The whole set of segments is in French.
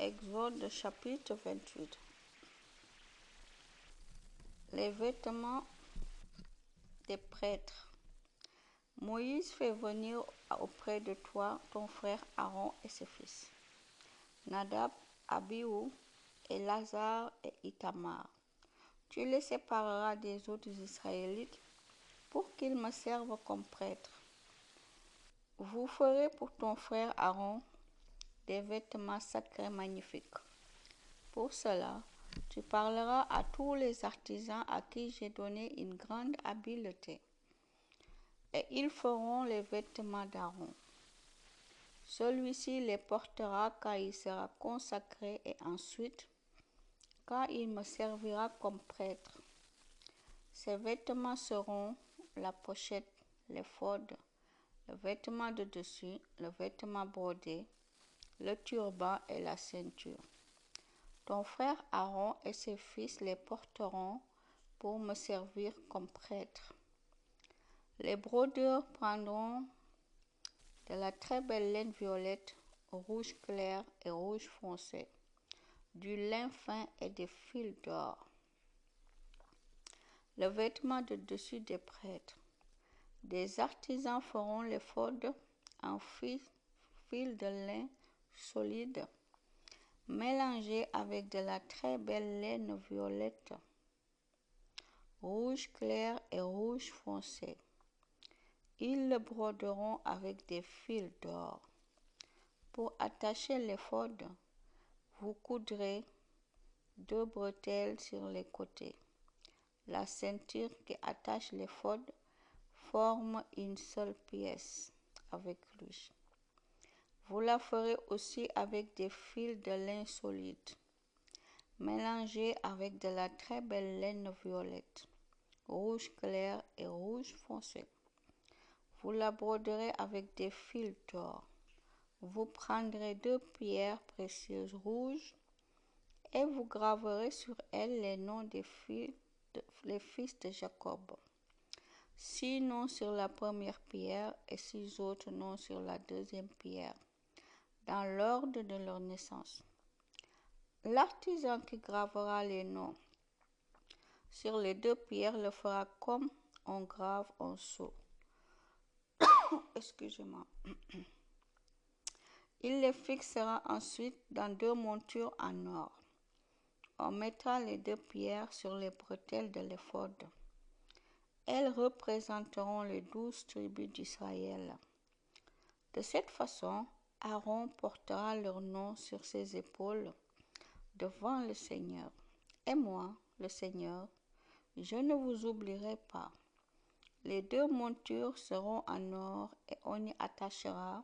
Exode chapitre 28. Les vêtements des prêtres. Moïse fait venir auprès de toi ton frère Aaron et ses fils, Nadab, Abihu, Éléazar et Ithamar. Tu les sépareras des autres Israélites pour qu'ils me servent comme prêtres. Vous ferez pour ton frère Aaron des vêtements sacrés magnifiques. Pour cela, tu parleras à tous les artisans à qui j'ai donné une grande habileté, et ils feront les vêtements d'Aaron. Celui-ci les portera quand il sera consacré et ensuite, quand il me servira comme prêtre. Ces vêtements seront la pochette, l'éphod, le vêtement de dessus, le vêtement brodé, le turban et la ceinture. Ton frère Aaron et ses fils les porteront pour me servir comme prêtre. Les brodeurs prendront de la très belle laine violette, rouge clair et rouge foncé, du lin fin et des fils d'or. Le vêtement de dessus des prêtres. Des artisans feront l'éphod en fil de lin solide, mélangé avec de la très belle laine violette, rouge clair et rouge foncé. Ils le broderont avec des fils d'or. Pour attacher l'éphod, vous coudrez 2 bretelles sur les côtés. La ceinture qui attache l'éphod forme une seule pièce avec lui. Vous la ferez aussi avec des fils de lin solide, mélangés avec de la très belle laine violette, rouge clair et rouge foncé. Vous la broderez avec des fils d'or. Vous prendrez 2 pierres précieuses rouges et vous graverez sur elles les noms des fils de Jacob. 6 noms sur la première pierre et 6 autres noms sur la deuxième pierre, dans l'ordre de leur naissance. L'artisan qui gravera les noms sur les 2 pierres le fera comme on grave un sceau. Excusez-moi. Il les fixera ensuite dans 2 montures en or. On mettra les 2 pierres sur les bretelles de l'éphod. Elles représenteront les 12 tribus d'Israël. De cette façon, Aaron portera leur nom sur ses épaules devant le Seigneur. Et moi, le Seigneur, je ne vous oublierai pas. Les 2 montures seront en or et on y attachera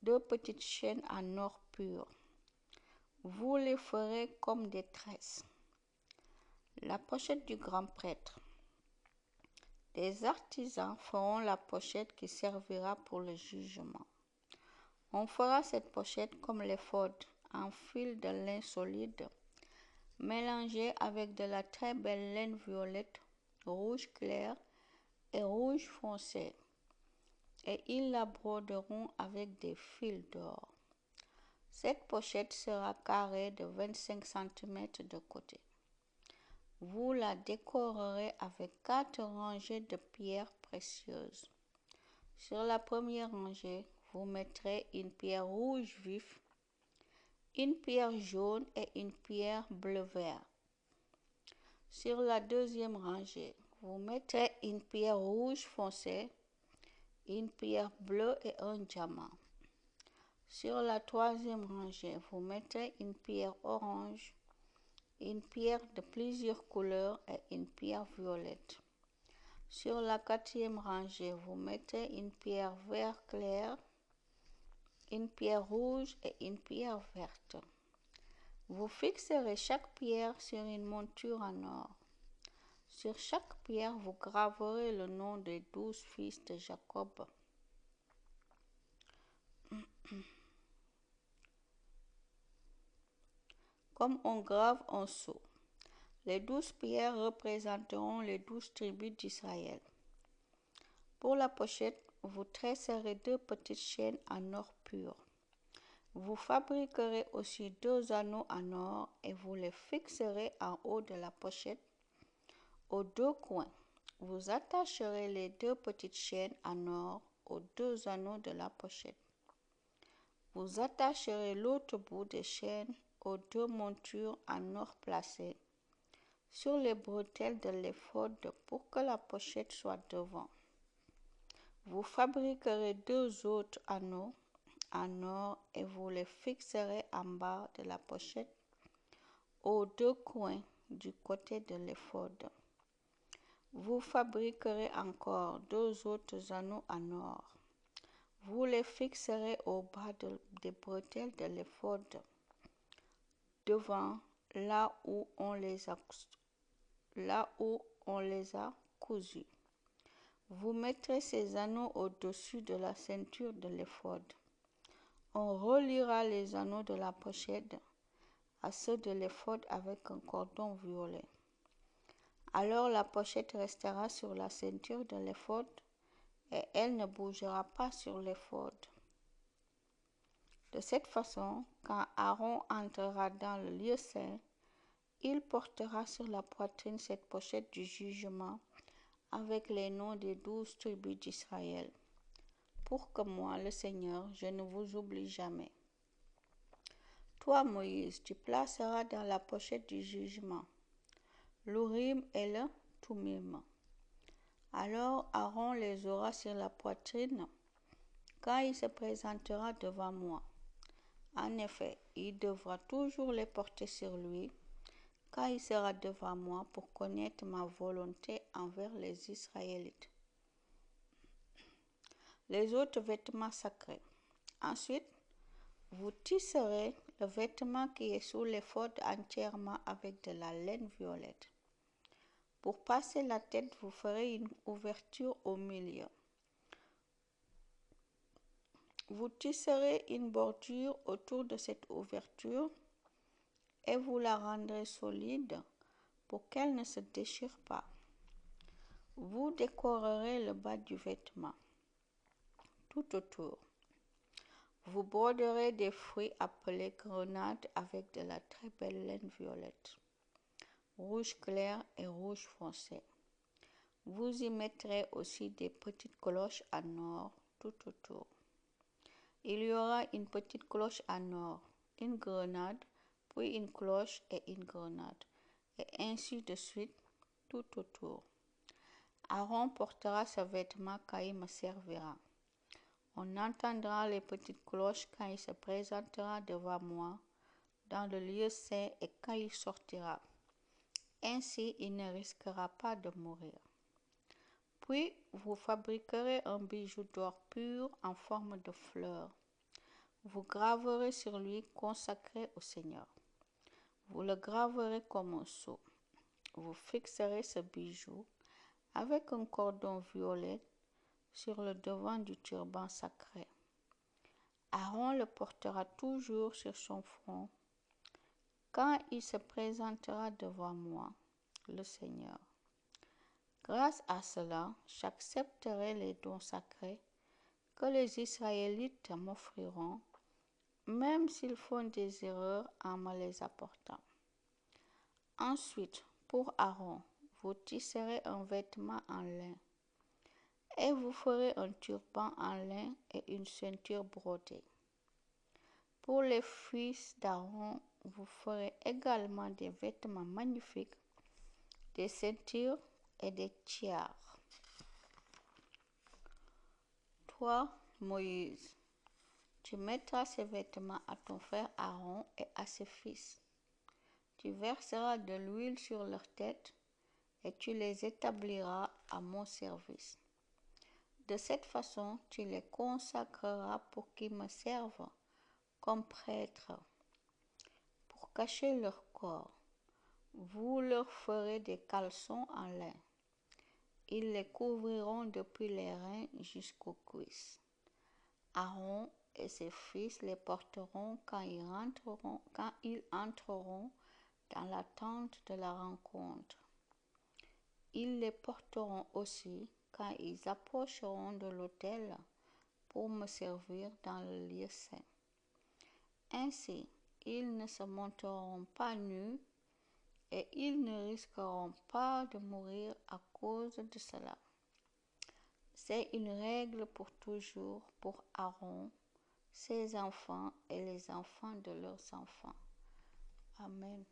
2 petites chaînes en or pur. Vous les ferez comme des tresses. La pochette du grand prêtre. Des artisans feront la pochette qui servira pour le jugement. On fera cette pochette comme l'éphod, en fil de lin solide, mélangé avec de la très belle laine violette, rouge clair et rouge foncé, et ils la broderont avec des fils d'or. Cette pochette sera carrée de 25 cm de côté. Vous la décorerez avec 4 rangées de pierres précieuses. Sur la première rangée, vous mettrez une pierre rouge vif, une pierre jaune et une pierre bleu-vert. Sur la deuxième rangée, vous mettrez une pierre rouge foncé, une pierre bleue et un diamant. Sur la troisième rangée, vous mettrez une pierre orange, une pierre de plusieurs couleurs et une pierre violette. Sur la quatrième rangée, vous mettez une pierre vert clair, une pierre rouge et une pierre verte. Vous fixerez chaque pierre sur une monture en or. Sur chaque pierre, vous graverez le nom des 12 fils de Jacob. Comme on grave un sceau. Les 12 pierres représenteront les 12 tribus d'Israël. Pour la pochette, vous tresserez 2 petites chaînes en or pur. Vous fabriquerez aussi 2 anneaux en or et vous les fixerez en haut de la pochette aux 2 coins. Vous attacherez les 2 petites chaînes en or aux 2 anneaux de la pochette. Vous attacherez l'autre bout des chaînes aux 2 montures en or placées sur les bretelles de l'éphod pour que la pochette soit devant. Vous fabriquerez 2 autres anneaux en or et vous les fixerez en bas de la pochette aux 2 coins du côté de l'éphod. Vous fabriquerez encore 2 autres anneaux en or. Vous les fixerez au bas des bretelles de l'éphod, devant là où on les a cousus. Vous mettrez ces anneaux au-dessus de la ceinture de l'éphod. On reliera les anneaux de la pochette à ceux de l'éphod avec un cordon violet. Alors la pochette restera sur la ceinture de l'éphod et elle ne bougera pas sur l'éphod. De cette façon, quand Aaron entrera dans le lieu saint, il portera sur la poitrine cette pochette du jugement avec les noms des 12 tribus d'Israël, pour que moi, le Seigneur, je ne vous oublie jamais. Toi, Moïse, tu placeras dans la pochette du jugement l'Urim et le Thummim. Alors Aaron les aura sur la poitrine quand il se présentera devant moi. En effet, il devra toujours les porter sur lui quand il sera devant moi pour connaître ma volonté envers les Israélites. Les autres vêtements sacrés. Ensuite, vous tisserez le vêtement qui est sous l'éphod entièrement avec de la laine violette. Pour passer la tête, vous ferez une ouverture au milieu. Vous tisserez une bordure autour de cette ouverture et vous la rendrez solide pour qu'elle ne se déchire pas. Vous décorerez le bas du vêtement tout autour. Vous broderez des fruits appelés grenades avec de la très belle laine violette, rouge clair et rouge foncé. Vous y mettrez aussi des petites cloches en or tout autour. Il y aura une petite cloche en or, une grenade, puis une cloche et une grenade, et ainsi de suite tout autour. Aaron portera ce vêtement quand il me servira. On entendra les petites cloches quand il se présentera devant moi dans le lieu saint et quand il sortira. Ainsi, il ne risquera pas de mourir. Puis, vous fabriquerez un bijou d'or pur en forme de fleur. Vous graverez sur lui consacré au Seigneur. Vous le graverez comme un sceau. Vous fixerez ce bijou avec un cordon violet sur le devant du turban sacré. Aaron le portera toujours sur son front quand il se présentera devant moi, le Seigneur. Grâce à cela, j'accepterai les dons sacrés que les Israélites m'offriront, même s'ils font des erreurs en me les apportant. Ensuite, pour Aaron, vous tisserez un vêtement en lin et vous ferez un turban en lin et une ceinture brodée. Pour les fils d'Aaron, vous ferez également des vêtements magnifiques, des ceintures et des tiares. Toi, Moïse, tu mettras ces vêtements à ton frère Aaron et à ses fils. Tu verseras de l'huile sur leurs têtes et tu les établiras à mon service. De cette façon, tu les consacreras pour qu'ils me servent comme prêtres, pour cacher leur corps. Vous leur ferez des caleçons en lin. Ils les couvriront depuis les reins jusqu'aux cuisses. Aaron et ses fils les porteront quand ils entreront dans la tente de la rencontre. Ils les porteront aussi quand ils approcheront de l'autel pour me servir dans le lieu saint. Ainsi, ils ne se montreront pas nus et ils ne risqueront pas de mourir à cause de cela. C'est une règle pour toujours pour Aaron, ses enfants et les enfants de leurs enfants. Amen.